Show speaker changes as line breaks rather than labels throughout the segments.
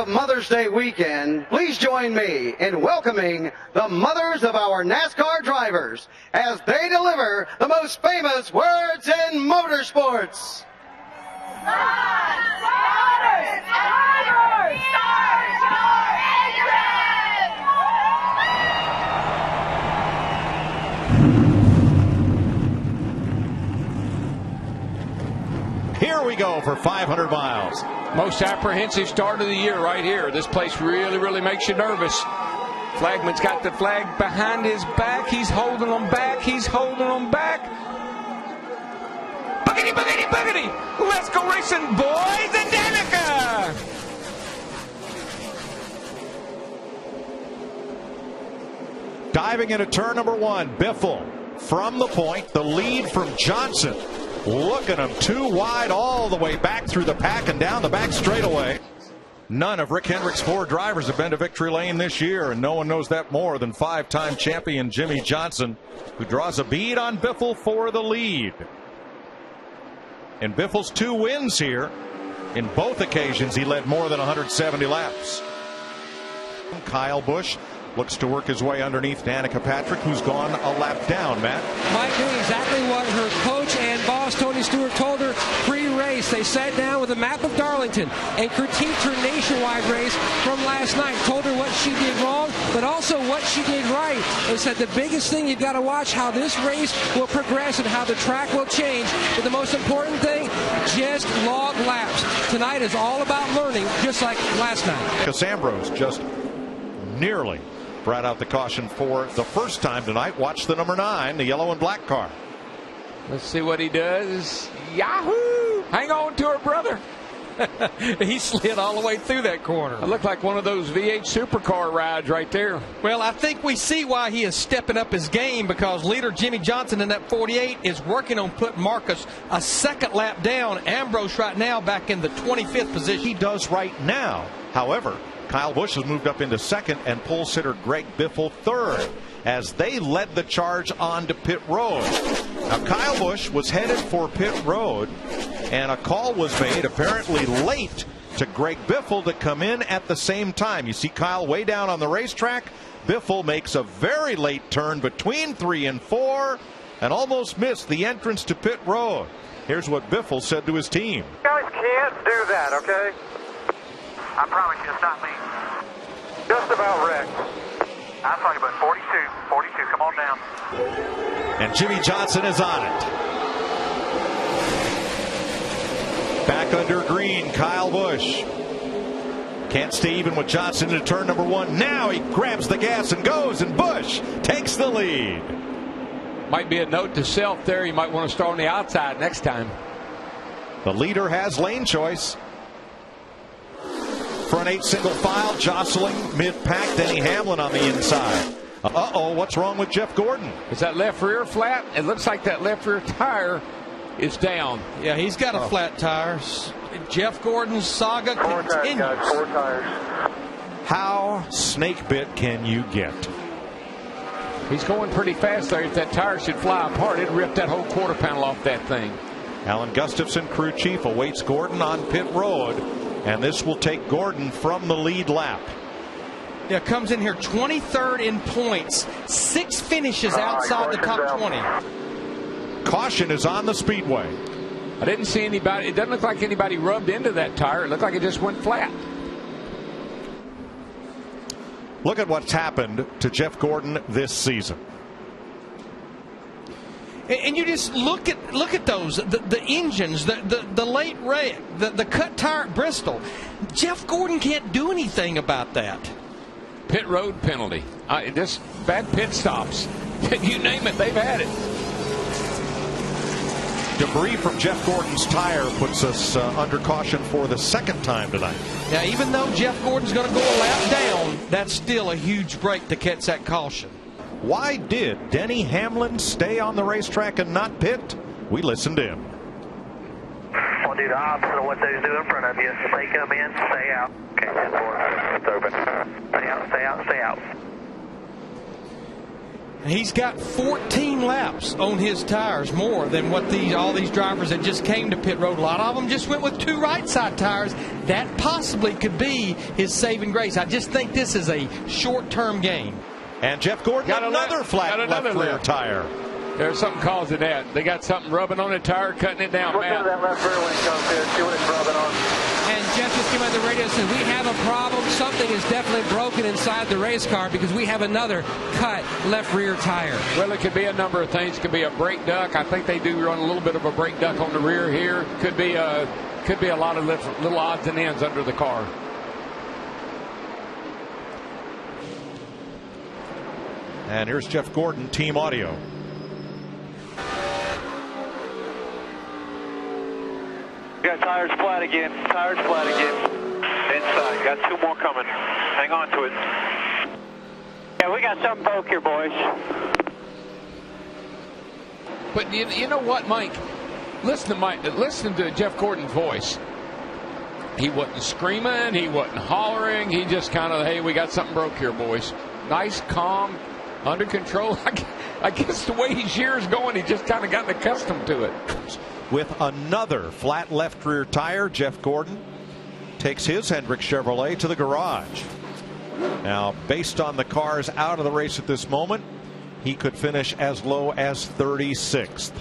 of Mother's Day weekend, please join me in welcoming the mothers of our NASCAR drivers as they deliver the most famous words in motorsports.
Here we go for 500 miles.
Most apprehensive start of the year right here. This place really makes you nervous. Flagman's got the flag behind his back. He's holding them back. He's holding them back. Boogity, boogity, boogity. Let's go racing, boys and Danica.
Diving into turn number one, Biffle from the point, the lead from Johnson. Look at him, too wide all the way back through the pack and down the back straightaway. None of Rick Hendrick's 4 drivers have been to victory lane this year, and no one knows that more than 5-time champion Jimmy Johnson, who draws a bead on Biffle for the lead. And Biffle's 2 wins here. In both occasions, he led more than 170 laps. Kyle Busch looks to work his way underneath Danica Patrick, who's gone a lap down, Matt.
Mike doing exactly what her coach and boss Tony Stewart told her pre-race. They sat down with a map of Darlington and critiqued her nationwide race from last night. Told her what she did wrong, but also what she did right. And said the biggest thing you've got to watch how this race will progress and how the track will change. But the most important thing, just log laps. Tonight is all about learning, just like last night.
Casambrose just nearly brought out the caution for the first time tonight. Watch the number 9, the yellow and black car.
Let's see what he does. Yahoo! Hang on to her, brother.
He slid all the way through that corner.
It looked like one of those V8 supercar rides right there.
Well, I think we see why he is stepping up his game, because leader Jimmy Johnson in that 48 is working on putting Marcus a second lap down. Ambrose right now back in the 25th position.
He does right now. However, Kyle Busch has moved up into second and pole sitter Greg Biffle third as they led the charge onto pit road. Now Kyle Busch was headed for pit road and a call was made apparently late to Greg Biffle to come in at the same time. You see Kyle way down on the racetrack. Biffle makes a very late turn between 3 and 4 and almost missed the entrance to pit road. Here's what Biffle said to his team.
You guys can't do that, okay? I promise you it's not me. Just about wrecked. I saw you, but 42, come on down.
And Jimmy Johnson is on it. Back under green, Kyle Busch. Can't stay even with Johnson into turn number 1. Now he grabs the gas and goes, and Busch takes the lead.
Might be a note to self there. You might want to start on the outside next time.
The leader has lane choice. Front 8 single file jostling mid-pack. Denny Hamlin on the inside. Uh-oh, what's wrong with Jeff Gordon?
Is that left rear flat? It looks like that left rear tire is down.
Yeah, he's got a flat tire. Jeff Gordon's saga continues.
4 tires.
How snake bit can you get?
He's going pretty fast there. If that tire should fly apart, it'd rip that whole quarter panel off that thing.
Alan Gustafson, crew chief, awaits Gordon on pit road. And this will take Gordon from the lead lap.
Yeah, comes in here 23rd in points. 6 finishes outside the top 20.
Caution is on the speedway.
I didn't see anybody. It doesn't look like anybody rubbed into that tire. It looked like it just went flat.
Look at what's happened to Jeff Gordon this season.
And you just look at those, the engines, the late wreck, the cut tire at Bristol. Jeff Gordon can't do anything about that.
Pit road penalty. Just bad pit stops. You name it, they've had it.
Debris from Jeff Gordon's tire puts us under caution for the second time tonight.
Now, even though Jeff Gordon's going to go a lap down, that's still a huge break to catch that caution.
Why did Denny Hamlin stay on the racetrack and not pit? We listened to him.
I'll do the opposite of what they do in front of you. If they come in, stay out. Okay, 10-4. It's open. Stay out, stay out, stay out.
He's got 14 laps on his tires, more than what all these drivers that just came to pit road. A lot of them just went with 2 right side tires.
that possibly could be his saving grace. I just think this is a short-term gain.
And Jeff Gordon, another flat left rear tire.
There's something causing that. They got something rubbing on the tire, cutting it down,
Look at that left rear when it comes in. See what it's rubbing on.
And Jeff just came on the radio and said, we have a problem. Something is definitely broken inside the race car because we have another cut left rear tire.
Well, it could be a number of things. It could be a brake duct. I think they do run a little bit of a brake duct on the rear here. Could be a lot of little odds and ends under the car.
And here's Jeff Gordon, team audio.
Got tires flat again. Tires flat again. Inside. Got two more coming. Hang on to it. Yeah, we got something broke here, boys.
But you know what, Mike? Listen to Jeff Gordon's voice. He wasn't screaming. He wasn't hollering. He just kind of, hey, we got something broke here, boys. Nice, calm, under control. I guess the way his year's going, he just kind of gotten accustomed to it.
With another flat left rear tire, Jeff Gordon takes his Hendrick Chevrolet to the garage. Now, based on the cars out of the race at this moment, he could finish as low as 36th.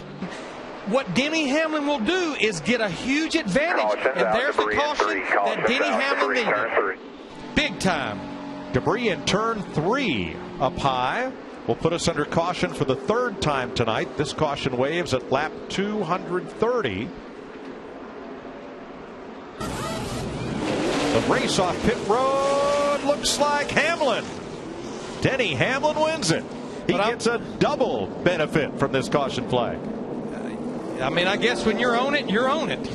What Denny Hamlin will do is get a huge advantage, and there's the caution that Denny Hamlin needed. Big time.
Debris in turn 3 up high will put us under caution for the third time tonight. This caution waves at lap 230. The race off pit road looks like Hamlin. Denny Hamlin wins it. He gets a double benefit from this caution flag.
I mean, I guess when you're on it, you're on it.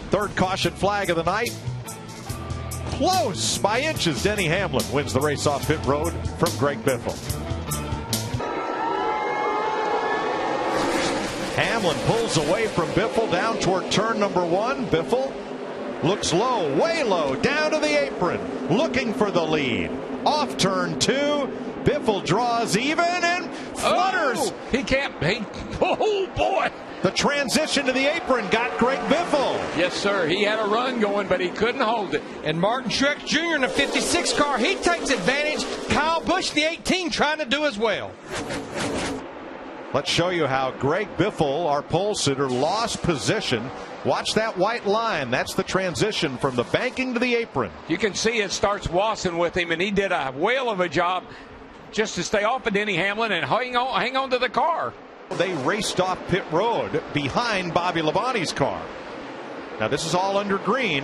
Third caution flag of the night. Close by inches. Denny Hamlin wins the race off pit road from Greg Biffle. Hamlin pulls away from Biffle down toward turn number 1. Biffle looks low, way low, down to the apron, looking for the lead. Off turn 2, Biffle draws even and flutters.
Oh, he can't. Oh, boy.
The transition to the apron got Greg Biffle.
Yes, sir. He had a run going, but he couldn't hold it.
And Martin Truex Jr. in the 56 car, he takes advantage. Kyle Busch, the 18, trying to do as well.
Let's show you how Greg Biffle, our pole sitter, lost position. Watch that white line. That's the transition from the banking to the apron.
You can see it starts wassing with him, and he did a whale of a job just to stay off of Denny Hamlin and hang on to the car.
They raced off pit road behind Bobby Labonte's car. Now this is all under green.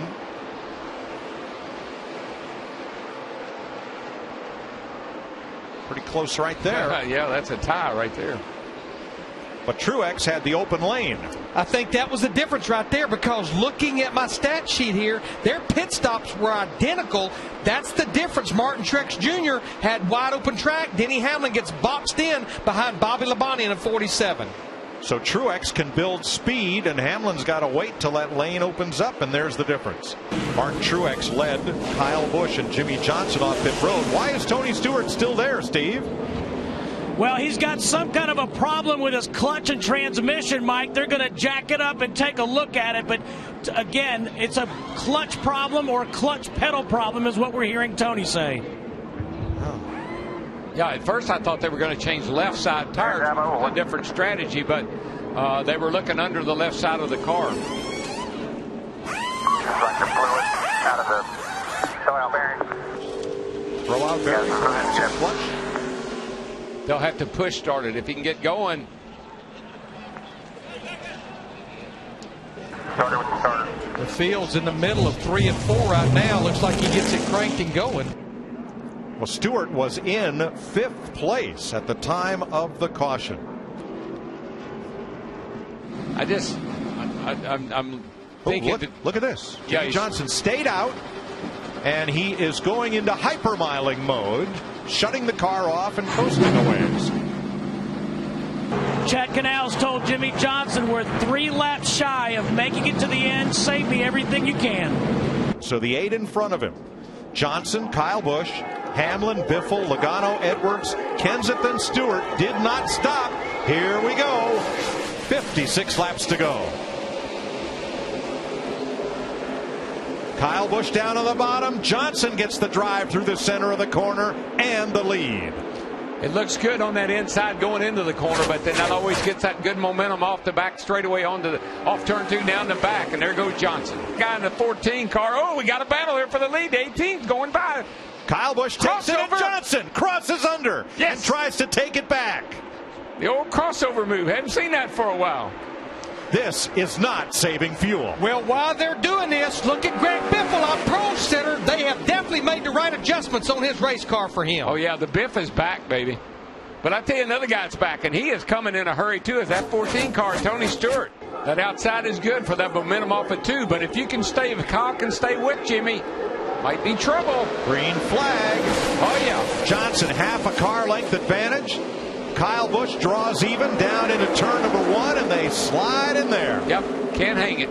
Pretty close right there.
Yeah, that's a tie right there.
But Truex had the open lane.
I think that was the difference right there, because looking at my stat sheet here, their pit stops were identical. That's the difference. Martin Truex Jr. had wide open track. Denny Hamlin gets boxed in behind Bobby Labonte in a 47.
So Truex can build speed, and Hamlin's got to wait till that lane opens up, and there's the difference. Martin Truex led Kyle Busch and Jimmy Johnson off pit road. Why is Tony Stewart still there, Steve?
Well, he's got some kind of a problem with his clutch and transmission, Mike. They're going to jack it up and take a look at it. But, again, it's a clutch problem or a clutch pedal problem is what we're hearing Tony say.
Yeah, at first I thought they were going to change left side tires, a different strategy, but they were looking under the left side of the car.
Like the fluid out of the throw out bearing.
Throw out bearing. Clutch.
They'll have to push start it if he can get going.
Starter with the starter.
The field's in the middle of 3 and 4 right now. Looks like he gets it cranked and going.
Well, Stewart was in 5th place at the time of the caution.
I'm thinking.
Look at this.
Yeah,
Jimmy Johnson stayed out, and he is going into hypermiling mode, shutting the car off and coasting a ways.
Chad Canals told Jimmy Johnson, we're 3 laps shy of making it to the end. Save me everything you can.
So the 8 in front of him: Johnson, Kyle Busch, Hamlin, Biffle, Logano, Edwards, Kenseth, Stewart did not stop. Here we go. 56 laps to go. Kyle Busch down on the bottom. Johnson gets the drive through the center of the corner and the lead.
It looks good on that inside going into the corner, but then that always gets that good momentum off the back straightaway off turn 2 down the back, and there goes Johnson. Guy in the 14 car. Oh, we got a battle here for the lead. 18's going by.
Kyle Busch takes it, and Johnson crosses under and tries to take it back.
The old crossover move. Haven't seen that for a while.
This is not saving fuel.
Well, while they're doing this, look at Greg Biffle, our Pro Center. They have definitely made the right adjustments on his race car for him.
Oh, yeah, the Biff is back, baby. But I tell you, another guy's back, and he is coming in a hurry, too, is that 14 car, Tony Stewart. That outside is good for that momentum off of 2, but if you can stay, if Kyle can stay with Jimmy, might be trouble.
Green flag.
Oh, yeah.
Johnson, half a car length advantage. Kyle Busch draws even down into turn number 1, and they slide in there.
Yep, can't hang it.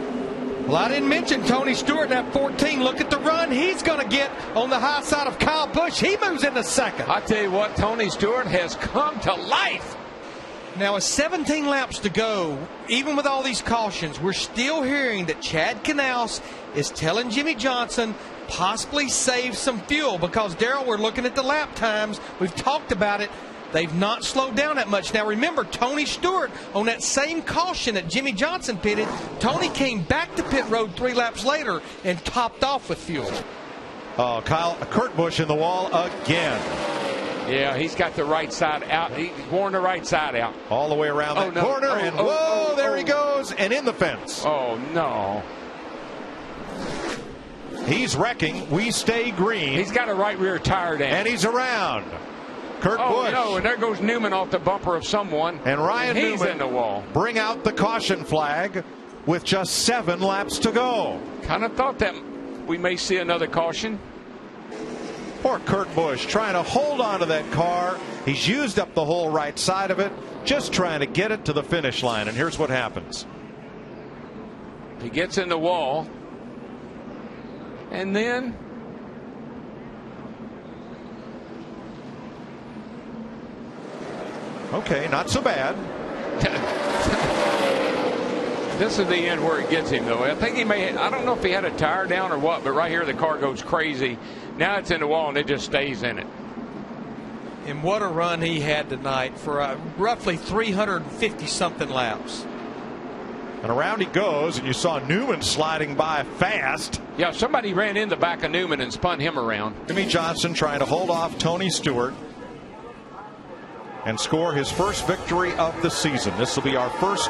Well, I didn't mention Tony Stewart in that 14. Look at the run he's going to get on the high side of Kyle Busch. He moves into second.
I tell you what, Tony Stewart has come to life.
Now, with 17 laps to go, even with all these cautions, we're still hearing that Chad Knaus is telling Jimmy Johnson possibly save some fuel because, Darrell, we're looking at the lap times. We've talked about it. They've not slowed down that much. Now, remember, Tony Stewart, on that same caution that Jimmy Johnson pitted, Tony came back to pit road 3 laps later and topped off with fuel.
Oh, Kurt Busch in the wall again.
Yeah, he's got the right side out. He's worn the right side out.
All the way around that corner, and there he goes, and in the fence.
Oh, no.
He's wrecking. We stay green.
He's got a right rear tire down.
And he's around. Kurt Busch.
No, and there goes Newman off the bumper of someone.
And Ryan
Newman
Newman
in the wall.
Bring out the caution flag with just 7 laps to go.
Kind of thought that we may see another caution.
Poor Kurt Busch trying to hold on to that car. He's used up the whole right side of it, just trying to get it to the finish line. And here's what happens.
He gets in the wall. And then
okay, not so bad.
This is the end where it gets him, though. I think I don't know if he had a tire down or what, but right here the car goes crazy. Now it's in the wall and it just stays in it.
And what a run he had tonight for roughly 350-something laps.
And around he goes, and you saw Newman sliding by fast.
Yeah, somebody ran in the back of Newman and spun him around.
Jimmy Johnson trying to hold off Tony Stewart and score his first victory of the season. This will be our first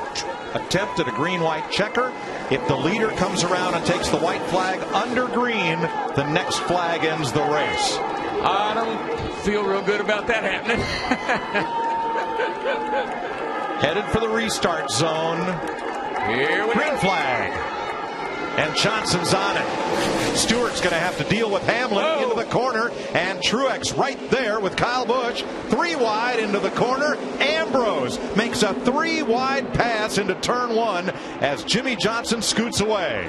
attempt at a green-white checker. If the leader comes around and takes the white flag under green, the next flag ends the race.
I don't feel real good about that happening.
Headed for the restart zone.
Here we
Green
go.
flag. And Johnson's on it. Stewart's going to have to deal with Hamlin into the corner. And Truex right there with Kyle Busch. 3 wide into the corner. Ambrose makes a 3 wide pass into turn 1 as Jimmy Johnson scoots away.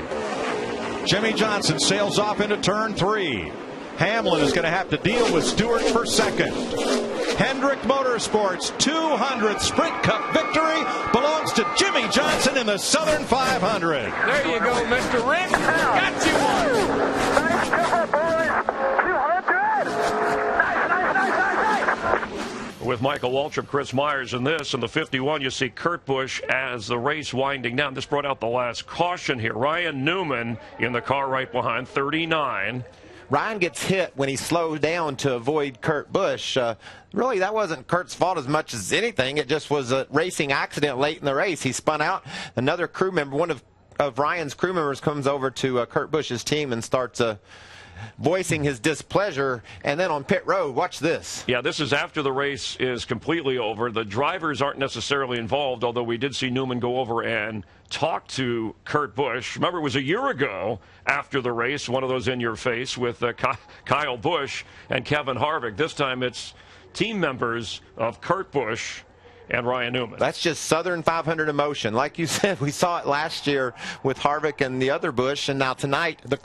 Jimmy Johnson sails off into turn 3. Hamlin is going to have to deal with Stewart for second. Hendrick Motorsports 200th Sprint Cup victory belongs to Jimmy Johnson in the Southern 500.
There you go, Mr. Rick. Got you one.
Nice job, boys. 200. Nice.
With Michael Waltrip, Chris Myers in this. In the 51, you see Kurt Busch as the race winding down. This brought out the last caution here. Ryan Newman in the car right behind, 39.
Ryan gets hit when he slowed down to avoid Kurt Busch. Really, that wasn't Kurt's fault as much as anything. It just was a racing accident late in the race. He spun out. Another crew member, one of Ryan's crew members, comes over to Kurt Busch's team and starts voicing his displeasure. And then on pit road, watch this.
Yeah, this is after the race is completely over. The drivers aren't necessarily involved, although we did see Newman go over and talk to Kurt Busch. Remember, it was a year ago after the race, one of those in your face with Kyle Busch and Kevin Harvick. This time it's team members of Kurt Busch and Ryan Newman.
That's just Southern 500 emotion. Like you said, we saw it last year with Harvick and the other Busch, and now tonight the